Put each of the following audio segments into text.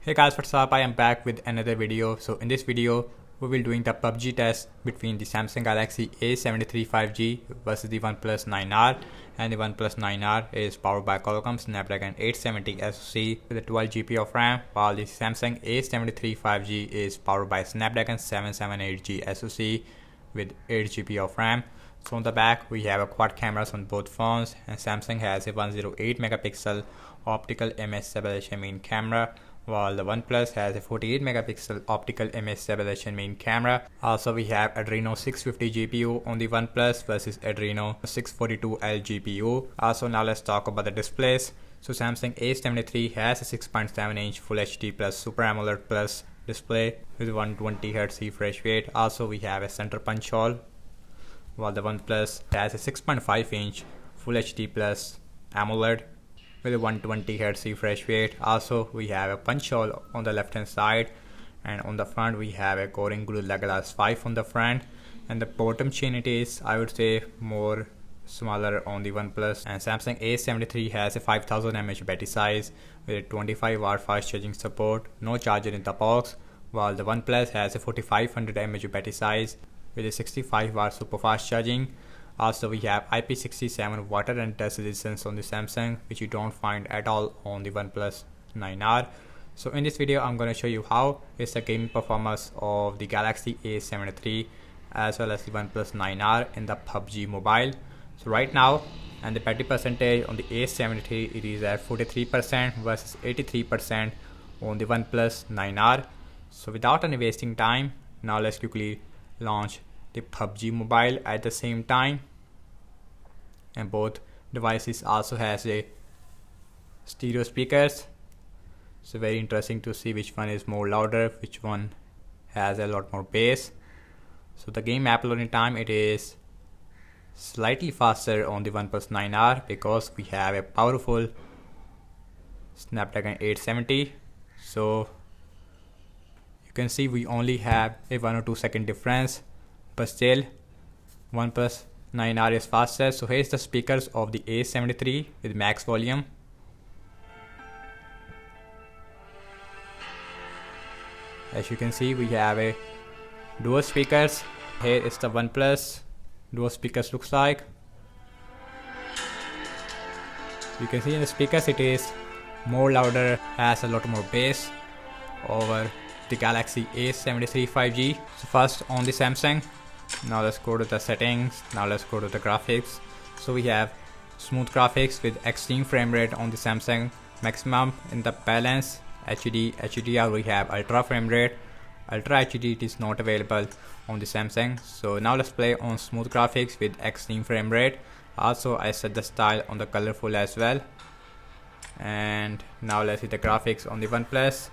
Hey guys, what's up? I am back with another video. So in this video, we will doing the PUBG test between the Samsung Galaxy A73 5G versus the Oneplus 9R. And the Oneplus 9R is powered by Qualcomm Snapdragon 870 SoC with a 12 GB of RAM, while the Samsung A73 5G is powered by Snapdragon 778G SoC with 8 GB of RAM. So on the back, we have a quad cameras on both phones, and Samsung has a 108 megapixel optical image stabilization main camera, while the OnePlus has a 48 megapixel optical image stabilization main camera. Also, we have Adreno 650 GPU on the OnePlus versus Adreno 642L GPU. Also, now let's talk about the displays. So Samsung A73 has a 6.7-inch Full HD Plus Super AMOLED Plus display with 120Hz refresh rate. Also, we have a center punch hole, while the OnePlus has a 6.5-inch Full HD Plus AMOLED with a 120Hz refresh rate. Also, we have a punch hole on the left hand side, and on the front we have a Core Gorilla Glass 5 on the front, and the bottom chain it is, I would say, more smaller on the OnePlus. And Samsung A73 has a 5000 mAh battery size with a 25W fast charging support, no charger in the box, while the OnePlus has a 4500 mAh battery size with a 65W super fast charging. Also, we have IP67 water and dust resistance on the Samsung, which you don't find at all on the OnePlus 9R. So in this video, I'm going to show you how is the gaming performance of the Galaxy A73 as well as the OnePlus 9R in the PUBG mobile. So right now, and the battery percentage on the A73, it is at 43% versus 83% on the OnePlus 9R. So without any wasting time, now let's quickly launch the PUBG mobile at the same time. And both devices also has a stereo speakers, so very interesting to see which one is more louder, which one has a lot more bass. So the game app loading time, it is slightly faster on the OnePlus 9R because we have a powerful Snapdragon 870. So you can see we only have a 1 or 2 second difference, but still OnePlus 9R is faster. So here's the speakers of the A73 with max volume. As you can see, we have a dual speakers. Here is the OnePlus dual speakers looks like. You can see in the speakers it is more louder, has a lot more bass over the Galaxy A73 5G. So first on the Samsung. Now let's go to the settings. Now let's go to the graphics. So we have smooth graphics with extreme frame rate on the Samsung. Maximum in the balance HD, HDR we have ultra frame rate. Ultra HD it is not available on the Samsung. So now let's play on smooth graphics with extreme frame rate. Also I set the style on the colorful as well. And now let's see the graphics on the OnePlus.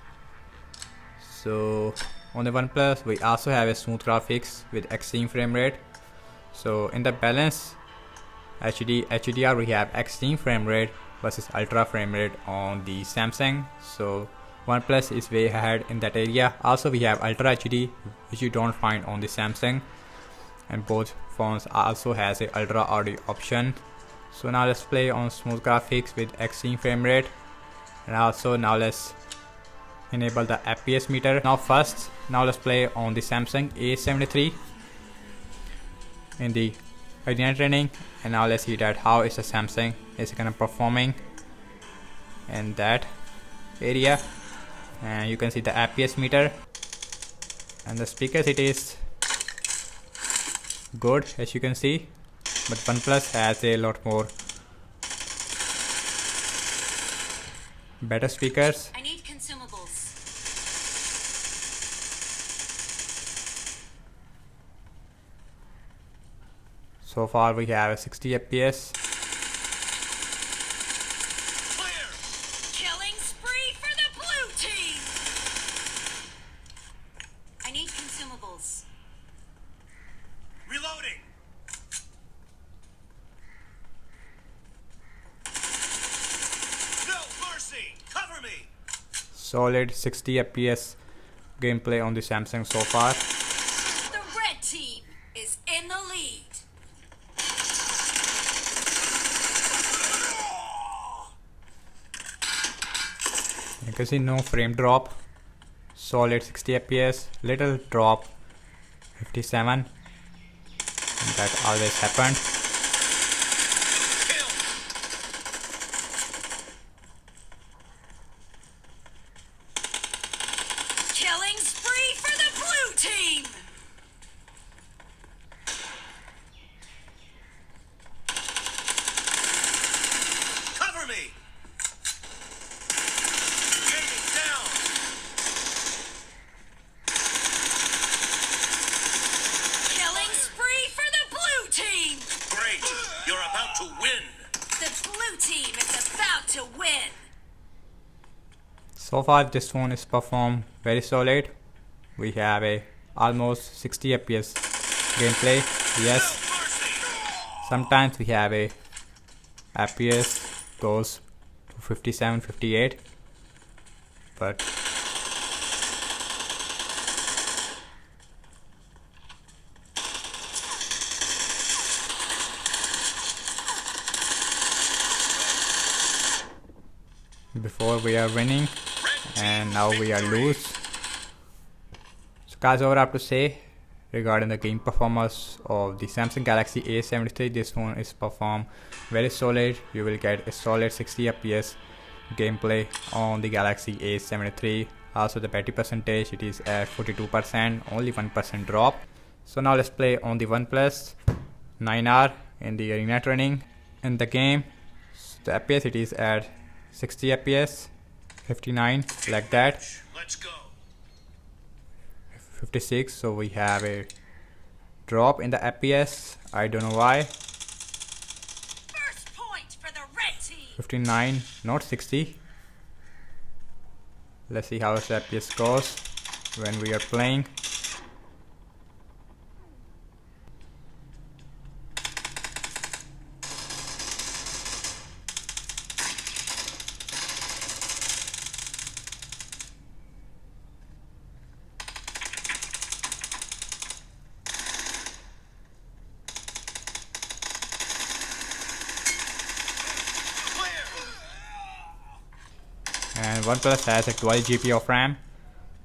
So on the OnePlus, we also have a smooth graphics with extreme frame rate. So in the balance HD, HDR, we have extreme frame rate versus ultra frame rate on the Samsung. So OnePlus is way ahead in that area. Also, we have Ultra HD, which you don't find on the Samsung. And both phones also has a ultra audio option. So now let's play on smooth graphics with extreme frame rate. And also now let's enable the FPS meter. Now let's play on the Samsung A73 in the arena training, and now let's see that how is the Samsung is kind of performing in that area. And you can see the FPS meter, and the speakers it is good as you can see, but OnePlus has a lot more better speakers. I need consumables. So far we have a 60 FPS. Clear. Killing spree for the blue team. I need consumables. Reloading. No mercy. Cover me. Solid 60 FPS gameplay on the Samsung so far. The red team is in the lead. You can see no frame drop, solid 60 fps, little drop 57, and that always happened. Kill. Killing spree for the blue team! Cover me. Getting down. Killing spree for the blue team! Great. You're about to win. The blue team is about to win! So far this phone is performed very solid. We have a almost 60 fps gameplay. Yes, No mercy. sometimes we have a fps goes to 57, 58, but before we are winning and now we are lose. So guys, what I have to say regarding the game performance of the Samsung Galaxy A73, this phone is performed very solid. You will get a solid 60 fps gameplay on the Galaxy A73. Also the battery percentage, it is at 42%, only 1% drop. So now let's play on the Oneplus 9R in the arena training. In the game, the fps it is at 60 fps, 59 like that, Let's go. 56. So we have a drop in the fps. I don't know why. First point for the red team! 59, not 60. Let's see how the fps goes when we are playing. And OnePlus has a 12 GB of RAM,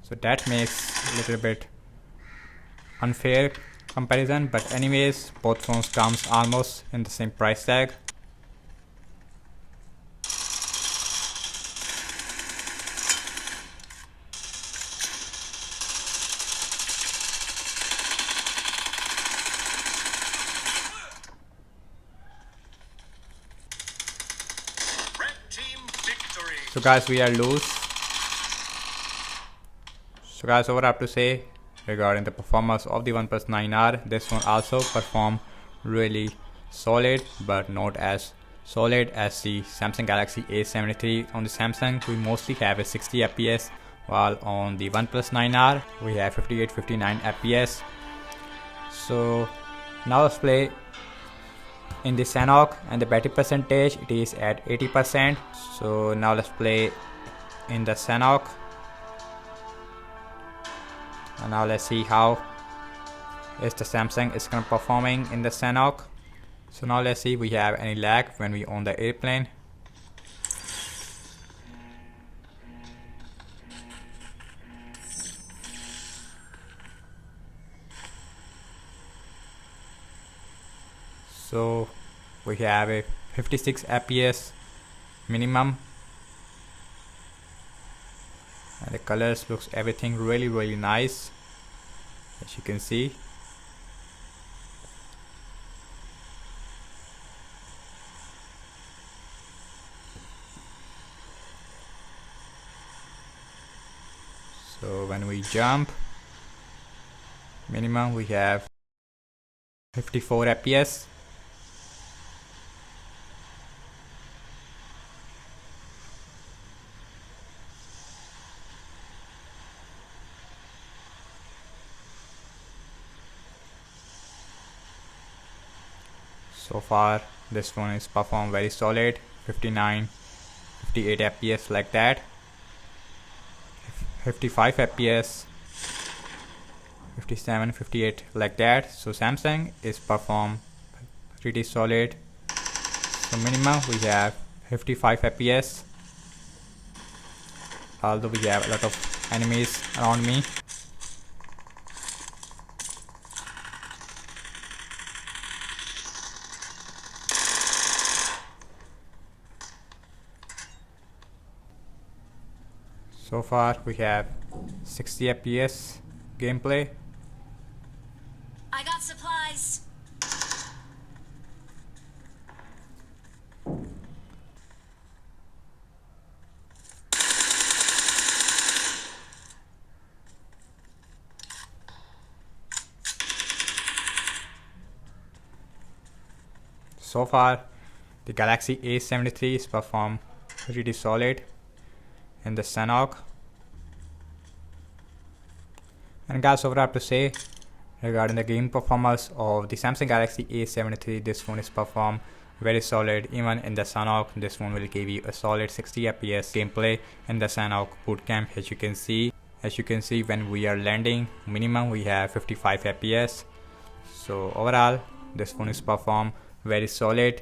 so that makes a little bit unfair comparison, but anyways both phones comes almost in the same price tag. Red team victory. So guys, we are loose. So guys, what I have to say regarding the performance of the OnePlus 9R, this one also performed really solid, but not as solid as the Samsung Galaxy A73. On the Samsung we mostly have a 60 fps, while on the OnePlus 9R we have 58, 59 fps. So now let's play in the Sanhok, and the battery percentage it is at 80%. So now let's play in the Sanhok, and now let's see how is the Samsung is gonna performing in the Sanhok. So now let's see we have any lag when we on the airplane. So we have a 56 fps minimum, and the colors looks everything really nice, as you can see. So when we jump minimum we have 54 fps. So far this one is performed very solid, 59, 58 fps like that, 55 fps, 57, 58 like that. So Samsung is performed pretty solid. So minimum we have 55 fps, although we have a lot of enemies around me. So far we have 60 FPS gameplay. I got supplies. So far the Galaxy A73 is performed pretty solid in the Sanhok. And guys, over I have to say regarding the game performance of the Samsung Galaxy A73, this phone is performed very solid. Even in the Sanhok, this phone will give you a solid 60 FPS gameplay in the Sanhok bootcamp. As you can see when we are landing, minimum we have 55 FPS. So overall this phone is performed very solid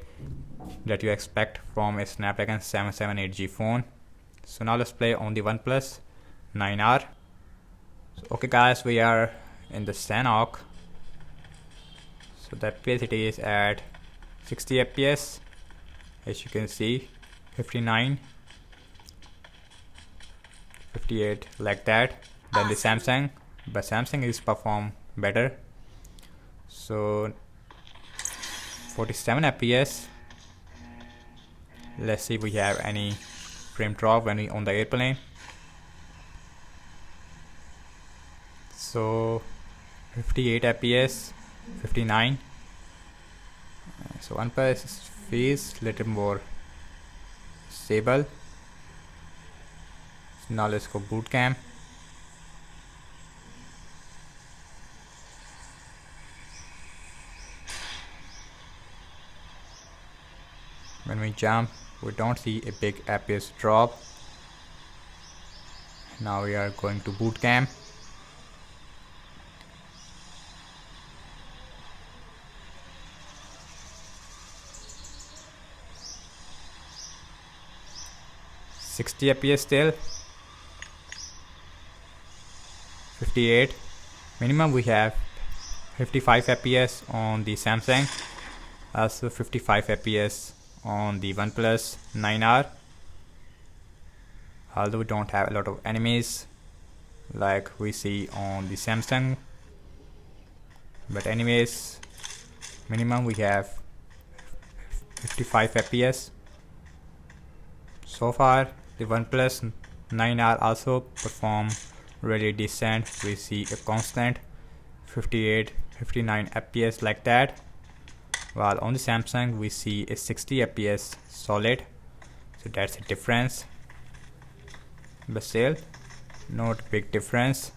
that you expect from a Snapdragon 778G phone. So now let's play on the Oneplus 9R. So, okay guys, we are in the Sanhok. So the FPS is at 60 FPS. As you can see, 59, 58 like that. Then the Samsung, but Samsung is perform better. So 47 FPS. Let's see if we have any frame drop when we on the airplane. So 58 FPS, 59. So Oneplus feels little more stable. So now let's go boot camp. When we jump, we don't see a big FPS drop. Now we are going to boot camp. $60 FPS still. 58. Minimum we have 55 FPS on the Samsung. Also 55 FPS on the Oneplus 9R. Although we don't have a lot of enemies like we see on the Samsung, but anyways, minimum we have 55 FPS. So far the Oneplus 9R also perform really decent. We see a constant 58, 59 FPS like that, while on the Samsung we see a 60 FPS solid. So that's a difference, but still not big difference.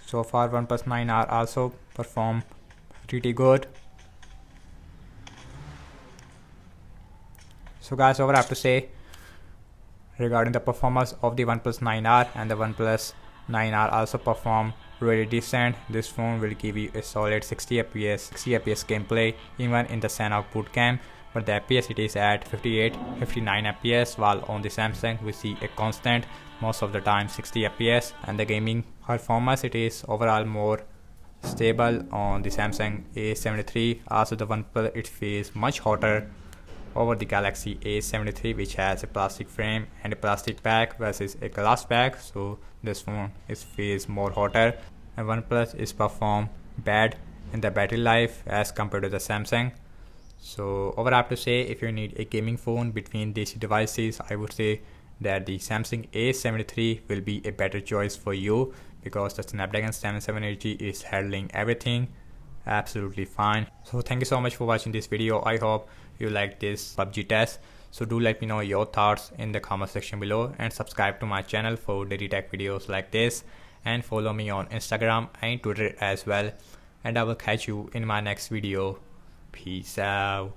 So far Oneplus 9R also perform pretty good. So guys, over I have to say regarding the performance of the Oneplus 9R, and the Oneplus 9R also perform really decent. This phone will give you a solid 60 FPS gameplay even in the Sanhok bootcamp, but the FPS it is at 58, 59 FPS, while on the Samsung we see a constant most of the time 60 FPS, and the gaming performance it is overall more stable on the Samsung A73. Also the Oneplus it feels much hotter over the Galaxy A73, which has a plastic frame and a plastic back versus a glass back. So this phone feels more hotter, and OnePlus is perform bad in the battery life as compared to the Samsung. So over I have to say, if you need a gaming phone between these devices, I would say that the Samsung A73 will be a better choice for you, because the Snapdragon 778G is handling everything absolutely fine. So thank you so much for watching this video. I hope you like this PUBG test. So do let me know your thoughts in the comment section below, and subscribe to my channel for daily tech videos like this, and follow me on Instagram and Twitter as well, and I will catch you in my next video. Peace out.